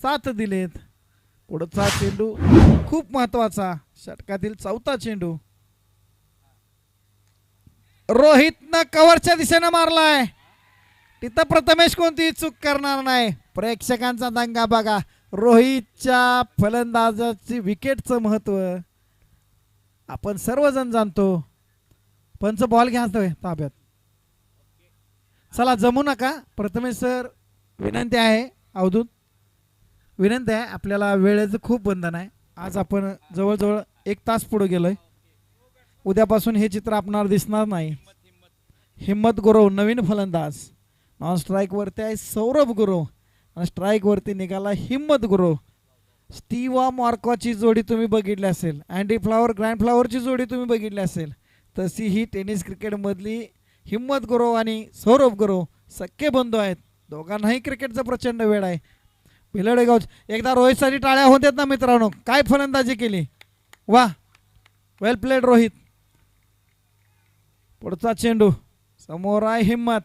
साथ दिलेत. पुढचा चेंडू खूप महत्वाचा, षटकातील चौथा चेंडू. रोहितनं कव्हरच्या दिशेनं मारलाय. तिथं प्रथमेश कोणतीही चूक करणार नाही. प्रेक्षकांचा दंगा बघा. रोहितच्या फलंदाजाची विकेटचं महत्व आपण सर्वजण जाणतो. पंच बॉल घ्यायचोय ताब्यात. चला जमू नका. प्रथमेश सर विनंती आहे, अवधूत विनंती आहे, आपल्याला वेळेचं खूप बंधन आहे. आज आपण जवळजवळ 1 तास पुढे गेलोय. उद्यापासून हे चित्र आपणाला दिसणार नाही. हिम्मत गुरव नवीन फलंदाज. नॉन स्ट्राईक वरती आहे सौरभ गुरव आणि स्ट्राईक वरती निघाला हिम्मत गुरव. स्टीवा मॉर्कॉची जोडी तुम्ही बघितली असेल, अँडी फ्लावर ग्रँड फ्लावरची जोडी तुम्ही बघितली असेल, तशी ही टेनिस क्रिकेटमधली हिम्मत गुरव आणि सौरभ गुरव सख्खे बंधू आहेत. दोघांनाही क्रिकेटचा प्रचंड वेळ आहे. भिलवडेगाव एकदा रोहितसाठी टाळ्या होत्यात ना मित्रांनो. काय फलंदाजी केली, वा, वेल प्लेड रोहित. पुढचा चेंडू समोर आहे हिम्मत.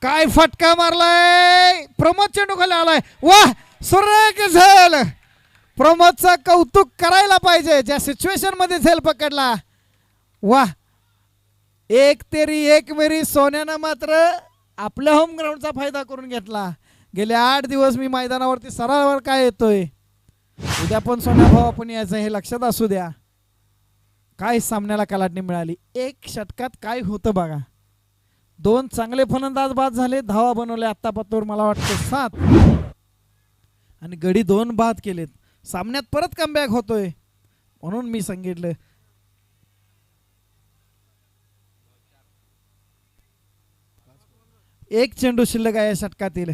काय फटका मारलाय, प्रमोद चेंडू खाली आलाय. वाह, सुरेख झेल. प्रमोदचं कौतुक करायला पाहिजे, ज्या सिच्युएशन मध्ये झेल पकडला. वाह, एक तेरी एक मेरी. सोन्यानं मात्र आपल्या होम ग्राउंडचा फायदा करून घेतला. गेले 8 दिवस मी मैदानावरती सरावावर काय येतोय. उद्या पण सोन्या भाऊ आपण यायचं हे लक्षात असू द्या. काय सामन्याला कलाटणी मिळाली. 1 षटकात काय होतं बघा. 2 चांगले फलंदाज बाद झाले, धावा बनवले आत्तापर्यंत मला वाटतं 7 आणि गडी 2 बाद केलेत. सामन्यात परत कमबॅक होतोय. म्हणून मी सांगितलं एक चेंडू शिल्लक आहे या षटकातील.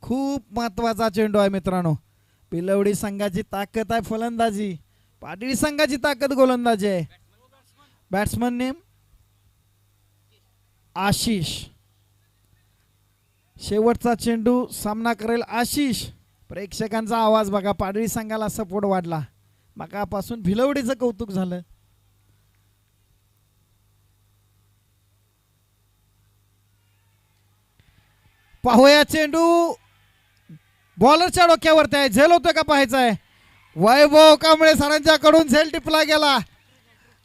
खूप महत्वाचा चेंडू आहे मित्रांनो. पिलवडी संघाची ताकद आहे फलंदाजी, पाटील संघाची ताकद गोलंदाजी आहे. Batsman name Ashish. शेवटचा चेंडू सामना करेल आशिष. प्रेक्षकांचा आवाज बघा. पाडळी संघाला सपोर्ट वाढला. मगापासून भिलवडीचं कौतुक झालं. पाहूया चेंडू बॉलरच्या डोक्यावरती आहे. झेल होतोय का पाहायचं आहे. वैभव कांबळे सरांच्याकडून झेल टिपला गेला.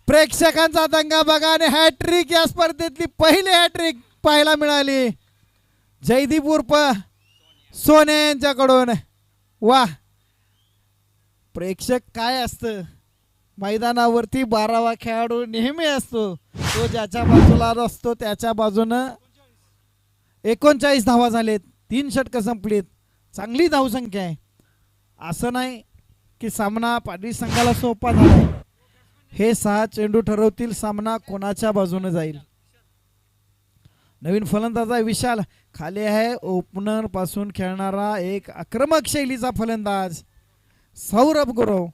प्रेक्षकांचा दंगा बघा आणि हॅट्रिक या स्पर्धेतली पहिली हॅट्रिक पाहायला मिळाली जयदीप उर्फ सोने यांच्याकडून. वा, प्रेक्षक काय असतं मैदानावरती 12वा खेळाडू नेहमी असतो. तो ज्याच्या बाजूला असतो त्याच्या बाजूनं 39 धावा झालेत. 3 षटकं संपलीत. चांगली धावसंख्या आहे. असं नाही की सामना पाटील संघाला सोपा झाला. हे 6 चेंडू ठरवतील सामना कोणाच्या बाजूने जाईल. नवीन फलंदाज आहे विशाल. खाली आहे ओपनर पासून खेळणारा एक आक्रमक शैलीचा फलंदाज सौरभ गुरव.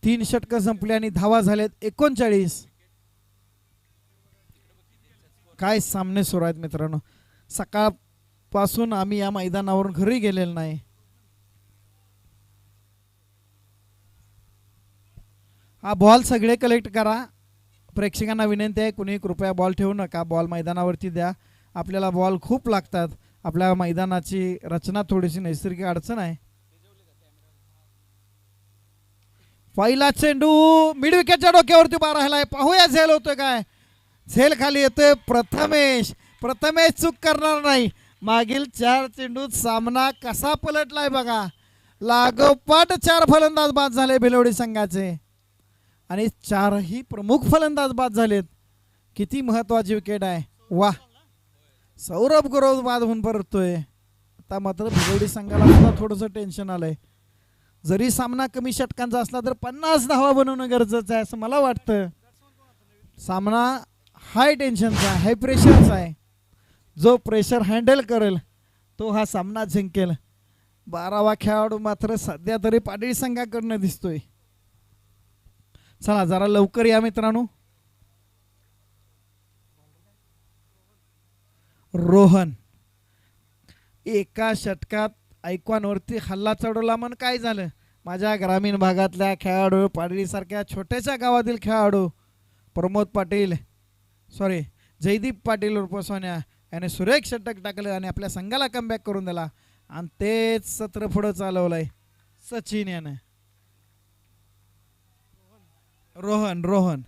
3 षटकं संपली आणि धावा झालेत 39. काय सामने सुरू आहेत मित्रांनो. सकाळपासून आम्ही या मैदानावरून घरी गेलेलो नाही. हा बॉल सगळे कलेक्ट करा. प्रेक्षकांना विनंती आहे, कुणी कृपया बॉल ठेवू नका. बॉल मैदानावरती द्या. आपल्याला बॉल खूप लागतात. आपल्या मैदानाची रचना थोडीशी नैसर्गिक अडचण आहे. पहिला चेंडू मिड विकेटच्या डोक्यावरती उभा राहिलाय. पाहूया झेल होतोय काय. झेल खाली येतोय प्रथमेश. प्रथमेश चूक करणार नाही. मागील 4 चेंडूत सामना कसा पलटलाय बघा. लागोपाठ 4 फलंदाज बाद झाले भिलवडी संघाचे आणि 4ही प्रमुख फलंदाज बाद झालेत. किती महत्वाची विकेट आहे. वा, सौरभ गुरव बाद होऊन परततोय. आता मात्र भिलवडी संघाला सुद्धा थोडंसं टेन्शन आलंय. जरी सामना कमी षटकांचा असला तर 50 धावा बनवणं गरजेचं आहे असं मला वाटतं. सामना हाय टेन्शनचा, हाय प्रेशरचा आहे. जो प्रेशर हँडल करेल तो हा सामना जिंकेल. 12वा खेळाडू मात्र सध्या तरी पाटील संघाकडनं दिसतोय. चला जरा लवकर या मित्रांनो. रोहन एका षटकात ऐकवांवरती हल्ला चढवला. मन काय झालं. माझ्या ग्रामीण भागातल्या खेळाडू, पाडळी सारख्या छोट्याशा गावातील खेळाडू प्रमोद पाटील, सॉरी जयदीप पाटील उर्फ सोन्या याने सुरेख षटक टाकलं आणि आपल्या संघाला कमबॅक करून दिला आणि तेच सत्र पुढं चालवलंय सचिन यानं. रोहन रोहन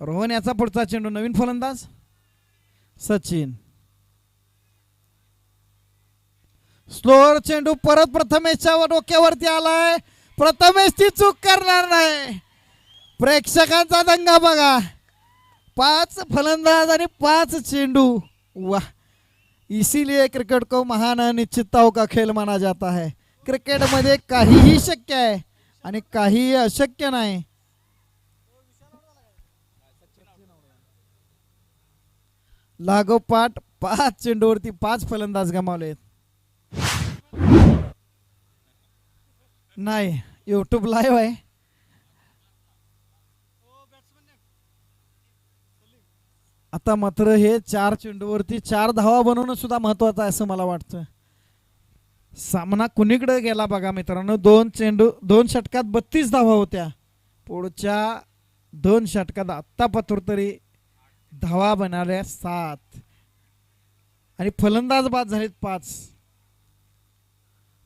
रोहन याचा पुढचा चेंडू, नवीन फलंदाज सचिन. स्लोअर चेंडू परत प्रथमेशच्या डोक्यावरती आलाय. प्रथमेश ती चूक करणार नाही. प्रेक्षकांचा दंगा बघा. 5 फलंदाज आणि 5 चेंडू. वाह, इसीलिए क्रिकेट को महान अनिश्चितताओं का खेल माना जाता है. क्रिकेट मध्ये काहीही शक्य आहे आणि काहीही अशक्य नाही. लागोपाठ 5 चेंडूवरती 5 फलंदाज गमावलेत. नाही, यूट्यूब लाईव्ह आहे. आता मात्र हे 4 चेंडूवरती 4 धावा बनवणं सुद्धा महत्वाचं आहे असं मला वाटतं. सामना कुणीकडे गेला बघा मित्रांनो. 2 षटकात 32 धावा होत्या. पुढच्या 2 षटकात आत्तापासून तरी धावा बनाल्या 7 आणि फलंदाज बाद झालेत 5.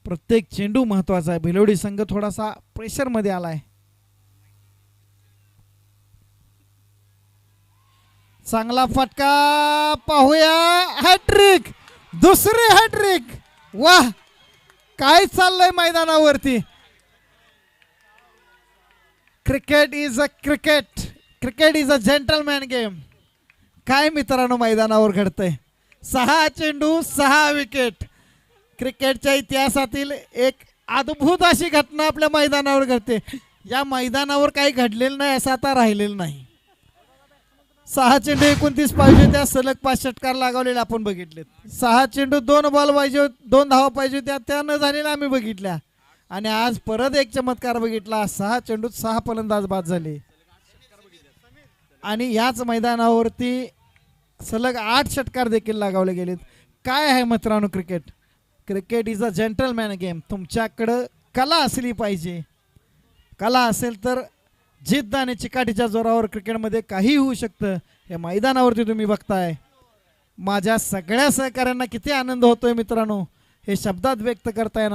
प्रत्येक चेंडू महत्वाचा आहे. भिलवडी संघ थोडासा प्रेशर मध्ये आलाय. चांगला फटका पाहूया. हॅट्रिक, दुसरी हॅट्रिक. वाह, काय चाललंय मैदानावरती. Cricket is a cricket is a gentleman game. काय मित्रांनो मैदानावर घडतंय. 6 चेंडू 6 विकेट. क्रिकेटच्या इतिहासातील एक अद्भुत अशी घटना आपल्या मैदानावर घडते. या मैदानावर काही घडलेलं नाही असं आता राहिलेलं नाही. 6 चेंडू 29 पाहिजे त्या सलग 5 षटकार लागवलेले आपण बघितलेत. 6 चेंडू 2 बॉल पाहिजे, 2 धावा पाहिजे त्या न झालेल्या आम्ही बघितल्या. आणि आज परत एक चमत्कार बघितला. 6 चेंडूत 6 फलंदाज बाद झाले आणि याच मैदानावरती सलग 8 षटकार देखील लगावले गेलेत. काय आहे मित्रांनो cricket is a gentleman game. तुमच्याकडं कला असली पाहिजे. कला असेल तर जिद्द आणि चिकाटीच्या जोरावर क्रिकेटमध्ये काही होऊ शकतं. हे मैदानावरती तुम्ही बघताय. माझ्या सगळ्या सहकाऱ्यांना किती आनंद होतोय मित्रांनो, हे शब्दात व्यक्त करता येणार